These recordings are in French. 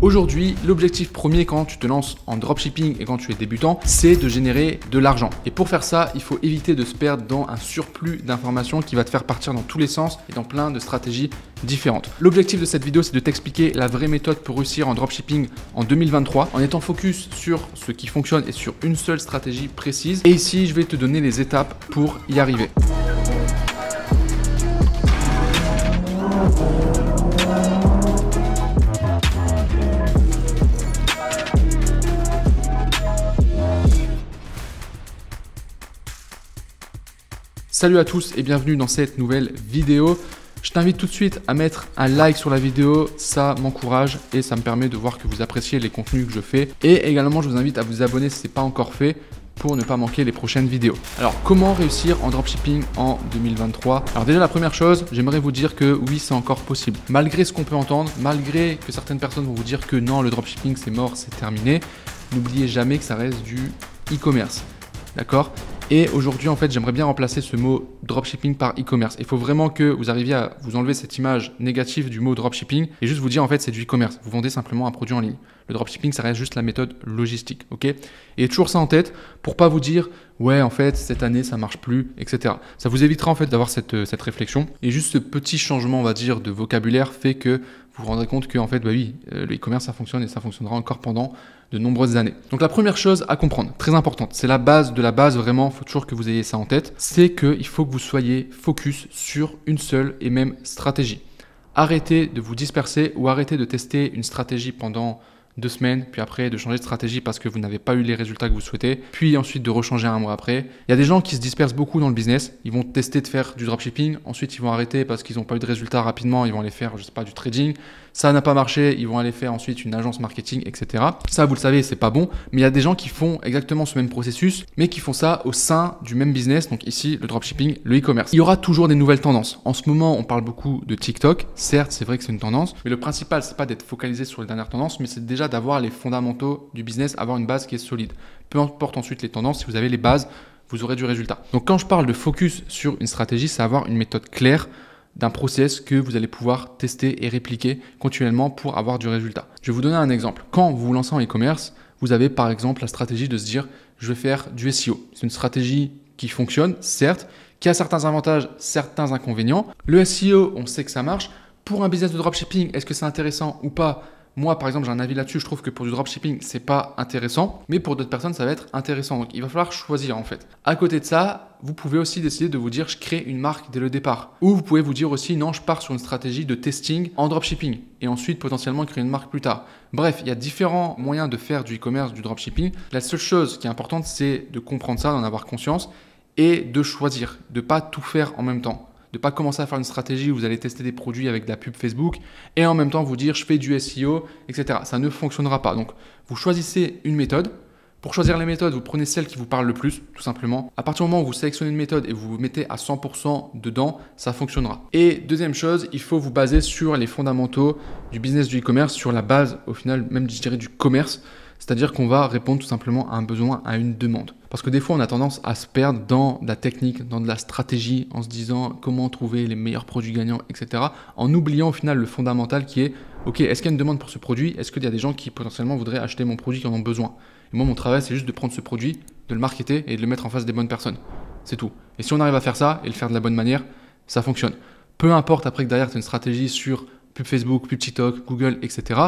Aujourd'hui, l'objectif premier quand tu te lances en dropshipping et quand tu es débutant, c'est de générer de l'argent. Et pour faire ça, il faut éviter de se perdre dans un surplus d'informations qui va te faire partir dans tous les sens et dans plein de stratégies différentes. L'objectif de cette vidéo, c'est de t'expliquer la vraie méthode pour réussir en dropshipping en 2023 en étant focus sur ce qui fonctionne et sur une seule stratégie précise. Et ici, je vais te donner les étapes pour y arriver. Salut à tous et bienvenue dans cette nouvelle vidéo. Je t'invite tout de suite à mettre un like sur la vidéo, ça m'encourage et ça me permet de voir que vous appréciez les contenus que je fais. Et également, je vous invite à vous abonner si ce n'est pas encore fait pour ne pas manquer les prochaines vidéos. Alors, comment réussir en dropshipping en 2023? Alors déjà, la première chose, j'aimerais vous dire que oui, c'est encore possible. Malgré ce qu'on peut entendre, malgré que certaines personnes vont vous dire que non, le dropshipping c'est mort, c'est terminé, n'oubliez jamais que ça reste du e-commerce. D'accord? Et aujourd'hui, en fait, j'aimerais bien remplacer ce mot dropshipping par e-commerce. Il faut vraiment que vous arriviez à vous enlever cette image négative du mot dropshipping et juste vous dire, en fait, c'est du e-commerce. Vous vendez simplement un produit en ligne. Le dropshipping, ça reste juste la méthode logistique, ok? Et toujours ça en tête pour pas vous dire, ouais, en fait, cette année, ça marche plus, etc. Ça vous évitera, en fait, d'avoir cette réflexion. Et juste ce petit changement, on va dire, de vocabulaire fait que vous vous rendrez compte que, en fait, bah oui, le e-commerce, ça fonctionne et ça fonctionnera encore pendant de nombreuses années. Donc la première chose à comprendre, très importante, c'est la base de la base, vraiment, il faut toujours que vous ayez ça en tête, c'est qu'il faut que vous soyez focus sur une seule et même stratégie. Arrêtez de vous disperser ou arrêtez de tester une stratégie pendant 2 semaines, puis après de changer de stratégie parce que vous n'avez pas eu les résultats que vous souhaitez, puis ensuite de rechanger un mois après. Il y a des gens qui se dispersent beaucoup dans le business, ils vont tester de faire du dropshipping, ensuite ils vont arrêter parce qu'ils n'ont pas eu de résultats rapidement, ils vont aller faire, je sais pas, du trading, ça n'a pas marché, ils vont aller faire ensuite une agence marketing, etc. Ça, vous le savez, c'est pas bon, mais il y a des gens qui font exactement ce même processus, mais qui font ça au sein du même business, donc ici, le dropshipping, le e-commerce. Il y aura toujours des nouvelles tendances. En ce moment, on parle beaucoup de TikTok, certes, c'est vrai que c'est une tendance, mais le principal, c'est pas d'être focalisé sur les dernières tendances, mais c'est déjà d'avoir les fondamentaux du business, avoir une base qui est solide. Peu importe ensuite les tendances, si vous avez les bases, vous aurez du résultat. Donc quand je parle de focus sur une stratégie, c'est avoir une méthode claire d'un process que vous allez pouvoir tester et répliquer continuellement pour avoir du résultat. Je vais vous donner un exemple. Quand vous vous lancez en e-commerce, vous avez par exemple la stratégie de se dire je vais faire du SEO. C'est une stratégie qui fonctionne, certes, qui a certains avantages, certains inconvénients. Le SEO, on sait que ça marche. Pour un business de dropshipping, est-ce que c'est intéressant ou pas? Moi, par exemple, j'ai un avis là-dessus. Je trouve que pour du dropshipping, c'est pas intéressant, mais pour d'autres personnes, ça va être intéressant. Donc, il va falloir choisir en fait. À côté de ça, vous pouvez aussi décider de vous dire, je crée une marque dès le départ. Ou vous pouvez vous dire aussi, non, je pars sur une stratégie de testing en dropshipping et ensuite potentiellement créer une marque plus tard. Bref, il y a différents moyens de faire du e-commerce, du dropshipping. La seule chose qui est importante, c'est de comprendre ça, d'en avoir conscience et de choisir, de pas tout faire en même temps. De ne pas commencer à faire une stratégie où vous allez tester des produits avec de la pub Facebook et en même temps vous dire je fais du SEO, etc. Ça ne fonctionnera pas. Donc, vous choisissez une méthode. Pour choisir les méthodes, vous prenez celle qui vous parle le plus, tout simplement. À partir du moment où vous sélectionnez une méthode et vous vous mettez à 100% dedans, ça fonctionnera. Et deuxième chose, il faut vous baser sur les fondamentaux du business du e-commerce, sur la base, au final, même je dirais du commerce. C'est-à-dire qu'on va répondre tout simplement à un besoin, à une demande. Parce que des fois, on a tendance à se perdre dans de la technique, dans de la stratégie, en se disant comment trouver les meilleurs produits gagnants, etc. En oubliant au final le fondamental qui est, ok, est-ce qu'il y a une demande pour ce produit? Est-ce qu'il y a des gens qui potentiellement voudraient acheter mon produit qui en ont besoin? Et moi, mon travail, c'est juste de prendre ce produit, de le marketer et de le mettre en face des bonnes personnes. C'est tout. Et si on arrive à faire ça et le faire de la bonne manière, ça fonctionne. Peu importe après que derrière, tu as une stratégie sur pub Facebook, pub TikTok, Google, etc.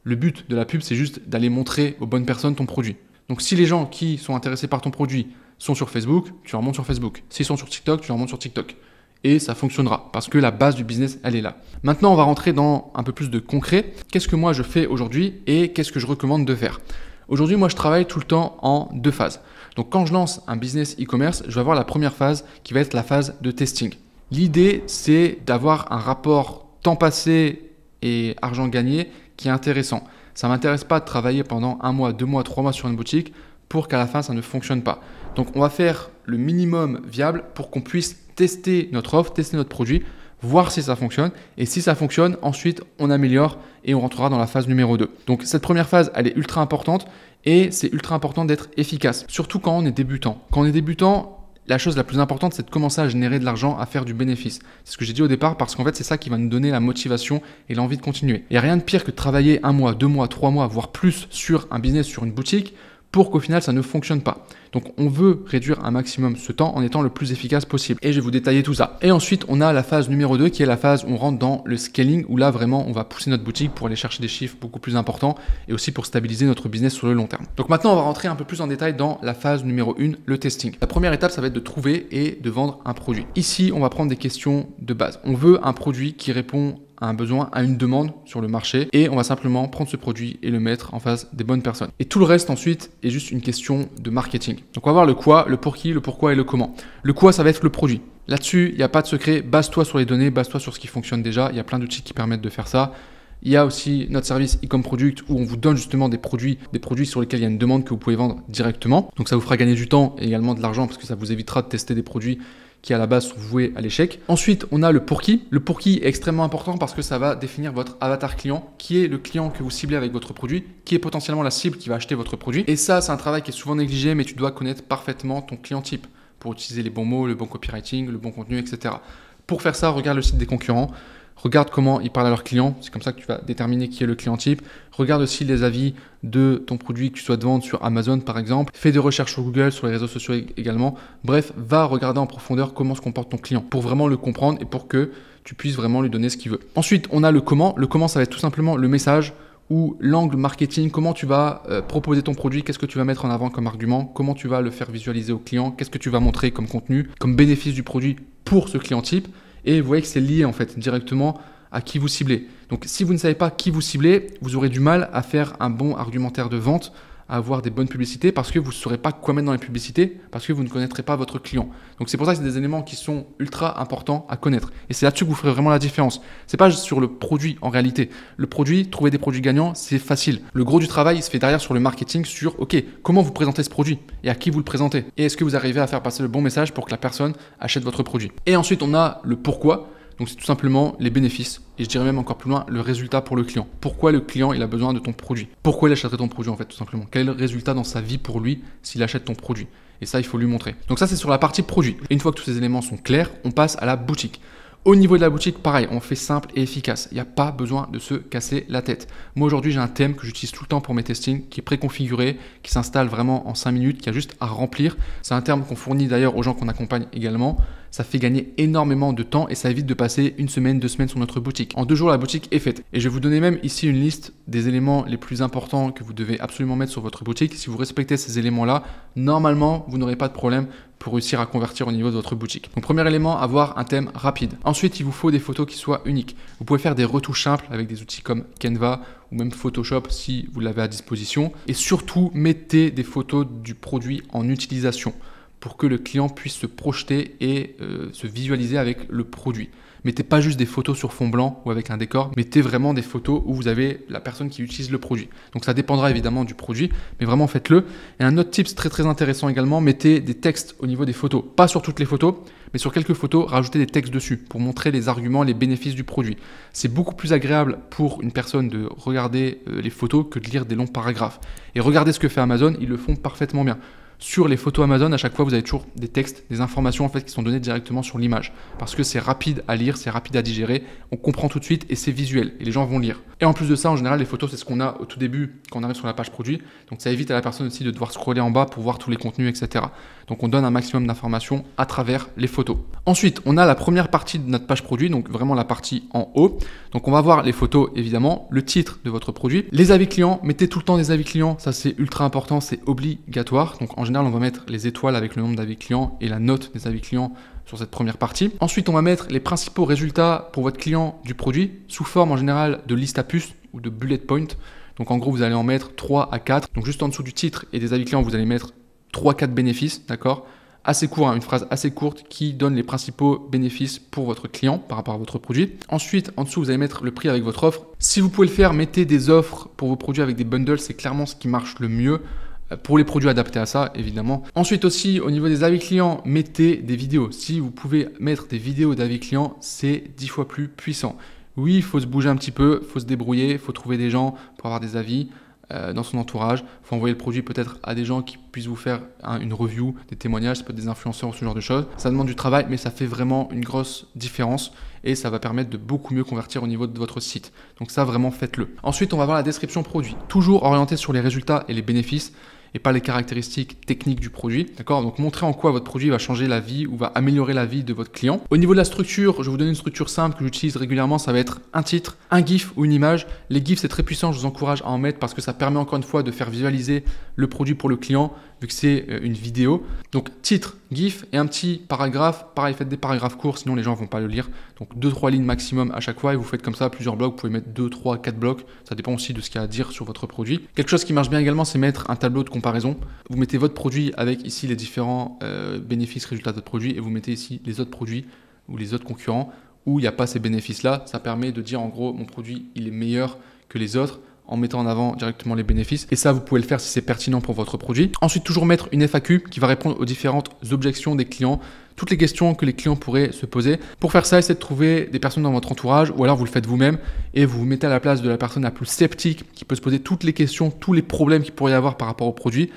Le but de la pub, c'est juste d'aller montrer aux bonnes personnes ton produit. Donc, si les gens qui sont intéressés par ton produit sont sur Facebook, tu leur montres sur Facebook. S'ils sont sur TikTok, tu leur montres sur TikTok. Et ça fonctionnera parce que la base du business, elle est là. Maintenant, on va rentrer dans un peu plus de concret. Qu'est-ce que moi, je fais aujourd'hui et qu'est-ce que je recommande de faire? Aujourd'hui, moi, je travaille tout le temps en 2 phases. Donc, quand je lance un business e-commerce, je vais avoir la première phase qui va être la phase de testing. L'idée, c'est d'avoir un rapport temps passé et argent gagné qui est intéressant. Ça ne m'intéresse pas de travailler pendant 1 mois, 2 mois, 3 mois sur une boutique pour qu'à la fin, ça ne fonctionne pas. Donc, on va faire le minimum viable pour qu'on puisse tester notre offre, tester notre produit, voir si ça fonctionne. Et si ça fonctionne, ensuite, on améliore et on rentrera dans la phase numéro 2. Donc, cette première phase, elle est ultra importante et c'est ultra important d'être efficace, surtout quand on est débutant. Quand on est débutant, la chose la plus importante, c'est de commencer à générer de l'argent, à faire du bénéfice. C'est ce que j'ai dit au départ parce qu'en fait, c'est ça qui va nous donner la motivation et l'envie de continuer. Il n'y a rien de pire que de travailler 1 mois, 2 mois, 3 mois, voire plus sur un business, sur une boutique, pour qu'au final, ça ne fonctionne pas. Donc, on veut réduire un maximum ce temps en étant le plus efficace possible. Et je vais vous détailler tout ça. Et ensuite, on a la phase numéro 2 qui est la phase où on rentre dans le scaling, où là, vraiment, on va pousser notre boutique pour aller chercher des chiffres beaucoup plus importants et aussi pour stabiliser notre business sur le long terme. Donc maintenant, on va rentrer un peu plus en détail dans la phase numéro 1, le testing. La première étape, ça va être de trouver et de vendre un produit. Ici, on va prendre des questions de base. On veut un produit qui répond à un besoin, à une demande sur le marché et on va simplement prendre ce produit et le mettre en face des bonnes personnes. Et tout le reste ensuite est juste une question de marketing. Donc on va voir le quoi, le pour qui, le pourquoi et le comment. Le quoi, ça va être le produit. Là-dessus, il n'y a pas de secret, base-toi sur les données, base-toi sur ce qui fonctionne déjà. Il y a plein d'outils qui permettent de faire ça. Il y a aussi notre service e-com product où on vous donne justement des produits sur lesquels il y a une demande que vous pouvez vendre directement. Donc ça vous fera gagner du temps et également de l'argent parce que ça vous évitera de tester des produits qui à la base sont voués à l'échec. Ensuite, on a le pour qui. Le pour qui est extrêmement important parce que ça va définir votre avatar client, qui est le client que vous ciblez avec votre produit, qui est potentiellement la cible qui va acheter votre produit. Et ça, c'est un travail qui est souvent négligé, mais tu dois connaître parfaitement ton client type pour utiliser les bons mots, le bon copywriting, le bon contenu, etc. Pour faire ça, regarde le site des concurrents. Regarde comment ils parlent à leurs clients, c'est comme ça que tu vas déterminer qui est le client type. Regarde aussi les avis de ton produit que tu souhaites vendre sur Amazon par exemple. Fais des recherches sur Google, sur les réseaux sociaux également. Bref, va regarder en profondeur comment se comporte ton client pour vraiment le comprendre et pour que tu puisses vraiment lui donner ce qu'il veut. Ensuite, on a le comment. Le comment, ça va être tout simplement le message ou l'angle marketing, comment tu vas proposer ton produit, qu'est-ce que tu vas mettre en avant comme argument, comment tu vas le faire visualiser au client, qu'est-ce que tu vas montrer comme contenu, comme bénéfice du produit pour ce client type. Et vous voyez que c'est lié en fait directement à qui vous ciblez. Donc si vous ne savez pas qui vous ciblez, vous aurez du mal à faire un bon argumentaire de vente, à avoir des bonnes publicités parce que vous ne saurez pas quoi mettre dans les publicités, parce que vous ne connaîtrez pas votre client. Donc c'est pour ça que c'est des éléments qui sont ultra importants à connaître. Et c'est là-dessus que vous ferez vraiment la différence. C'est pas juste sur le produit en réalité. Le produit, trouver des produits gagnants, c'est facile. Le gros du travail, il se fait derrière sur le marketing, sur ok, comment vous présentez ce produit et à qui vous le présentez. Et est-ce que vous arrivez à faire passer le bon message pour que la personne achète votre produit. Et ensuite, on a le pourquoi. Donc c'est tout simplement les bénéfices et je dirais même encore plus loin le résultat pour le client. Pourquoi le client il a besoin de ton produit? Pourquoi il achèterait ton produit en fait tout simplement? Quel est le résultat dans sa vie pour lui s'il achète ton produit? Et ça il faut lui montrer. Donc ça c'est sur la partie produit. Et une fois que tous ces éléments sont clairs, on passe à la boutique. Au niveau de la boutique, pareil, on fait simple et efficace. Il n'y a pas besoin de se casser la tête. Moi aujourd'hui j'ai un thème que j'utilise tout le temps pour mes testings qui est préconfiguré, qui s'installe vraiment en 5 minutes, qui a juste à remplir. C'est un terme qu'on fournit d'ailleurs aux gens qu'on accompagne également. Ça fait gagner énormément de temps et ça évite de passer 1 semaine, 2 semaines sur notre boutique. En 2 jours, la boutique est faite. Et je vais vous donner même ici une liste des éléments les plus importants que vous devez absolument mettre sur votre boutique. Si vous respectez ces éléments-là, normalement, vous n'aurez pas de problème pour réussir à convertir au niveau de votre boutique. Donc premier élément, avoir un thème rapide. Ensuite, il vous faut des photos qui soient uniques. Vous pouvez faire des retouches simples avec des outils comme Canva ou même Photoshop si vous l'avez à disposition. Et surtout, mettez des photos du produit en utilisation pour que le client puisse se projeter et se visualiser avec le produit. Mettez pas juste des photos sur fond blanc ou avec un décor, mettez vraiment des photos où vous avez la personne qui utilise le produit. Donc ça dépendra évidemment du produit, mais vraiment faites-le. Et un autre tips très intéressant également, mettez des textes au niveau des photos. Pas sur toutes les photos, mais sur quelques photos, rajoutez des textes dessus pour montrer les arguments, les bénéfices du produit. C'est beaucoup plus agréable pour une personne de regarder les photos que de lire des longs paragraphes. Et regardez ce que fait Amazon, ils le font parfaitement bien. Sur les photos Amazon, à chaque fois, vous avez toujours des textes, des informations en fait qui sont données directement sur l'image. Parce que c'est rapide à lire, c'est rapide à digérer, on comprend tout de suite et c'est visuel et les gens vont lire. Et en plus de ça, en général, les photos, c'est ce qu'on a au tout début quand on arrive sur la page produit. Donc ça évite à la personne aussi de devoir scroller en bas pour voir tous les contenus, etc. Donc on donne un maximum d'informations à travers les photos. Ensuite, on a la première partie de notre page produit, donc vraiment la partie en haut. Donc on va voir les photos évidemment, le titre de votre produit, les avis clients, mettez tout le temps des avis clients, ça c'est ultra important, c'est obligatoire. Donc en général, on va mettre les étoiles avec le nombre d'avis clients et la note des avis clients sur cette première partie. Ensuite, on va mettre les principaux résultats pour votre client du produit sous forme en général de liste à puces ou de bullet point. Donc en gros, vous allez en mettre 3 à 4. Donc juste en dessous du titre et des avis clients, vous allez mettre 3-4 bénéfices, d'accord? Assez court, hein, une phrase assez courte qui donne les principaux bénéfices pour votre client par rapport à votre produit. Ensuite, en dessous, vous allez mettre le prix avec votre offre. Si vous pouvez le faire, mettez des offres pour vos produits avec des bundles, c'est clairement ce qui marche le mieux. Pour les produits adaptés à ça, évidemment. Ensuite aussi, au niveau des avis clients, mettez des vidéos. Si vous pouvez mettre des vidéos d'avis clients, c'est 10 fois plus puissant. Oui, il faut se bouger un petit peu, il faut se débrouiller, il faut trouver des gens pour avoir des avis. dans son entourage. Il faut envoyer le produit peut-être à des gens qui puissent vous faire une review, des témoignages, ça peut être des influenceurs ou ce genre de choses. Ça demande du travail, mais ça fait vraiment une grosse différence et ça va permettre de beaucoup mieux convertir au niveau de votre site. Donc ça, vraiment, faites-le. Ensuite, on va voir la description produit. Toujours orienté sur les résultats et les bénéfices et pas les caractéristiques techniques du produit. D'accord? Donc montrer en quoi votre produit va changer la vie ou va améliorer la vie de votre client. Au niveau de la structure, je vais vous donner une structure simple que j'utilise régulièrement. Ça va être un titre, un GIF ou une image. Les GIFs, c'est très puissant. Je vous encourage à en mettre parce que ça permet encore une fois de faire visualiser le produit pour le client vu que c'est une vidéo. Donc titre, GIF et un petit paragraphe. Pareil, faites des paragraphes courts, sinon les gens ne vont pas le lire. Donc 2-3 lignes maximum à chaque fois et vous faites comme ça plusieurs blocs. Vous pouvez mettre 2, 3, 4 blocs. Ça dépend aussi de ce qu'il y a à dire sur votre produit. Quelque chose qui marche bien également, c'est mettre un tableau de comparaison. Vous mettez votre produit avec ici les différents bénéfices, résultats de votre produit et vous mettez ici les autres produits ou les autres concurrents où il n'y a pas ces bénéfices-là. Ça permet de dire en gros mon produit il est meilleur que les autres en mettant en avant directement les bénéfices. Et ça, vous pouvez le faire si c'est pertinent pour votre produit. Ensuite, toujours mettre une FAQ qui va répondre aux différentes objections des clients, toutes les questions que les clients pourraient se poser. Pour faire ça, essayez de trouver des personnes dans votre entourage ou alors vous le faites vous-même et vous vous mettez à la place de la personne la plus sceptique qui peut se poser toutes les questions, tous les problèmes qu'il pourrait y avoir par rapport au produit.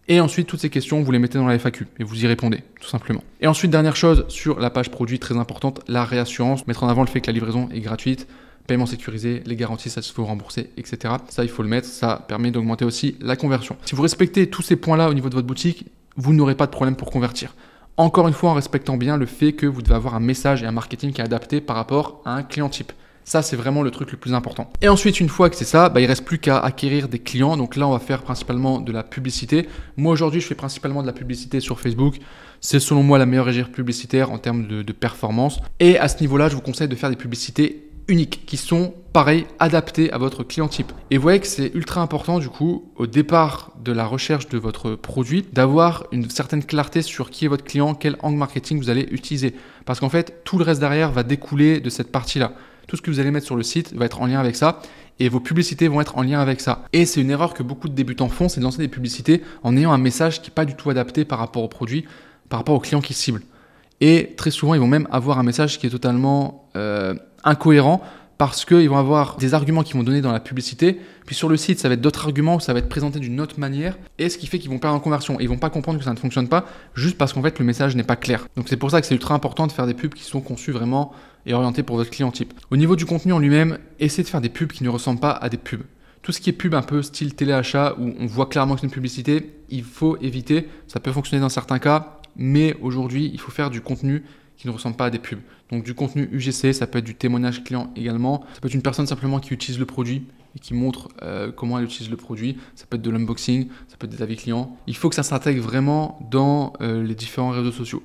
Et ensuite, toutes ces questions, vous les mettez dans la FAQ et vous y répondez, tout simplement. Et ensuite, dernière chose, sur la page produit, très importante, la réassurance. Mettre en avant le fait que la livraison est gratuite, paiement sécurisé, les garanties, ça se fait rembourser, etc. Ça, il faut le mettre, ça permet d'augmenter aussi la conversion. Si vous respectez tous ces points-là au niveau de votre boutique, vous n'aurez pas de problème pour convertir. Encore une fois, en respectant bien le fait que vous devez avoir un message et un marketing qui est adapté par rapport à un client type. Ça, c'est vraiment le truc le plus important. Et ensuite, une fois que c'est ça, il ne reste plus qu'à acquérir des clients. Donc là, on va faire principalement de la publicité. Moi, aujourd'hui, je fais principalement de la publicité sur Facebook. C'est selon moi la meilleure régie publicitaire en termes de performance. Et à ce niveau-là, je vous conseille de faire des publicités uniques qui sont, pareil, adaptées à votre client type. Et vous voyez que c'est ultra important, du coup, au départ de la recherche de votre produit, d'avoir une certaine clarté sur qui est votre client, quel angle marketing vous allez utiliser. Parce qu'en fait, tout le reste derrière va découler de cette partie-là. Tout ce que vous allez mettre sur le site va être en lien avec ça et vos publicités vont être en lien avec ça. Et c'est une erreur que beaucoup de débutants font, c'est de lancer des publicités en ayant un message qui n'est pas du tout adapté par rapport au produit, par rapport au client qui cible. Et très souvent, ils vont même avoir un message qui est totalement incohérent parce qu'ils vont avoir des arguments qu'ils vont donner dans la publicité, puis sur le site, ça va être d'autres arguments où ça va être présenté d'une autre manière, et ce qui fait qu'ils vont perdre en conversion. Et ils vont pas comprendre que ça ne fonctionne pas, juste parce qu'en fait, le message n'est pas clair. Donc c'est pour ça que c'est ultra important de faire des pubs qui sont conçues vraiment et orientées pour votre client type. Au niveau du contenu en lui-même, essayez de faire des pubs qui ne ressemblent pas à des pubs. Tout ce qui est pub un peu style téléachat, où on voit clairement que c'est une publicité, il faut éviter. Ça peut fonctionner dans certains cas, mais aujourd'hui, il faut faire du contenu qui ne ressemble pas à des pubs. Donc du contenu UGC, ça peut être du témoignage client également. Ça peut être une personne simplement qui utilise le produit et qui montre comment elle utilise le produit. Ça peut être de l'unboxing, ça peut être des avis clients. Il faut que ça s'intègre vraiment dans les différents réseaux sociaux.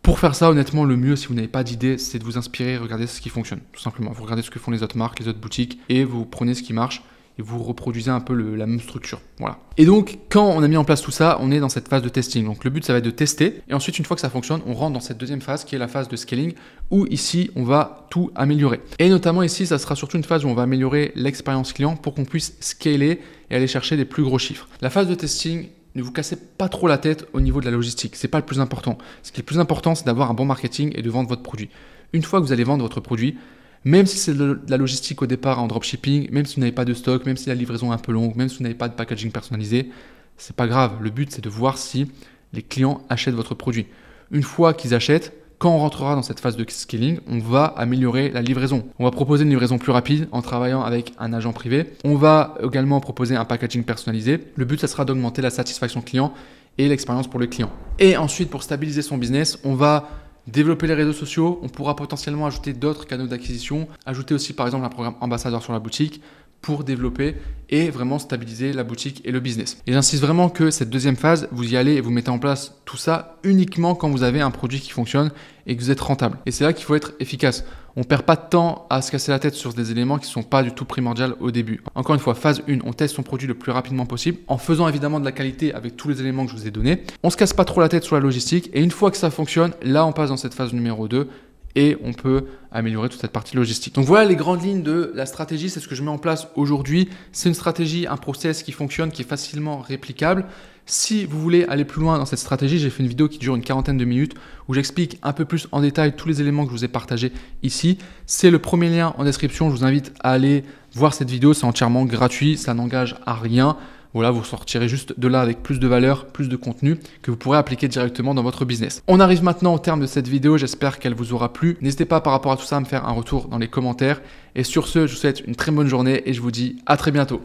Pour faire ça, honnêtement, le mieux, si vous n'avez pas d'idée, c'est de vous inspirer, regardez ce qui fonctionne, tout simplement. Vous regardez ce que font les autres marques, les autres boutiques, et vous prenez ce qui marche et vous reproduisez un peu la même structure. Voilà. Et donc, quand on a mis en place tout ça, on est dans cette phase de testing. Donc, le but, ça va être de tester. Et ensuite, une fois que ça fonctionne, on rentre dans cette deuxième phase qui est la phase de scaling où ici, on va tout améliorer. Et notamment ici, ça sera surtout une phase où on va améliorer l'expérience client pour qu'on puisse scaler et aller chercher des plus gros chiffres. La phase de testing, ne vous cassez pas trop la tête au niveau de la logistique. C'est pas le plus important. Ce qui est le plus important, c'est d'avoir un bon marketing et de vendre votre produit. Une fois que vous allez vendre votre produit, même si c'est de la logistique au départ en dropshipping, même si vous n'avez pas de stock, même si la livraison est un peu longue, même si vous n'avez pas de packaging personnalisé, c'est pas grave. Le but, c'est de voir si les clients achètent votre produit. Une fois qu'ils achètent, quand on rentrera dans cette phase de scaling, on va améliorer la livraison. On va proposer une livraison plus rapide en travaillant avec un agent privé. On va également proposer un packaging personnalisé. Le but, ça sera d'augmenter la satisfaction client et l'expérience pour le client. Et ensuite, pour stabiliser son business, on va développer les réseaux sociaux, on pourra potentiellement ajouter d'autres canaux d'acquisition, ajouter aussi par exemple un programme ambassadeur sur la boutique pour développer et vraiment stabiliser la boutique et le business. Et j'insiste vraiment que cette deuxième phase, vous y allez et vous mettez en place tout ça uniquement quand vous avez un produit qui fonctionne et que vous êtes rentable. Et c'est là qu'il faut être efficace. On ne perd pas de temps à se casser la tête sur des éléments qui ne sont pas du tout primordiaux au début. Encore une fois, phase 1, on teste son produit le plus rapidement possible en faisant évidemment de la qualité avec tous les éléments que je vous ai donnés. On ne se casse pas trop la tête sur la logistique et une fois que ça fonctionne, là on passe dans cette phase numéro 2 et on peut améliorer toute cette partie logistique. Donc voilà les grandes lignes de la stratégie, c'est ce que je mets en place aujourd'hui. C'est une stratégie, un process qui fonctionne, qui est facilement réplicable. Si vous voulez aller plus loin dans cette stratégie, j'ai fait une vidéo qui dure une quarantaine de minutes où j'explique un peu plus en détail tous les éléments que je vous ai partagés ici. C'est le premier lien en description, je vous invite à aller voir cette vidéo, c'est entièrement gratuit, ça n'engage à rien. Voilà, vous sortirez juste de là avec plus de valeur, plus de contenu que vous pourrez appliquer directement dans votre business. On arrive maintenant au terme de cette vidéo, j'espère qu'elle vous aura plu. N'hésitez pas par rapport à tout ça à me faire un retour dans les commentaires. Et sur ce, je vous souhaite une très bonne journée et je vous dis à très bientôt.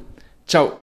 Ciao!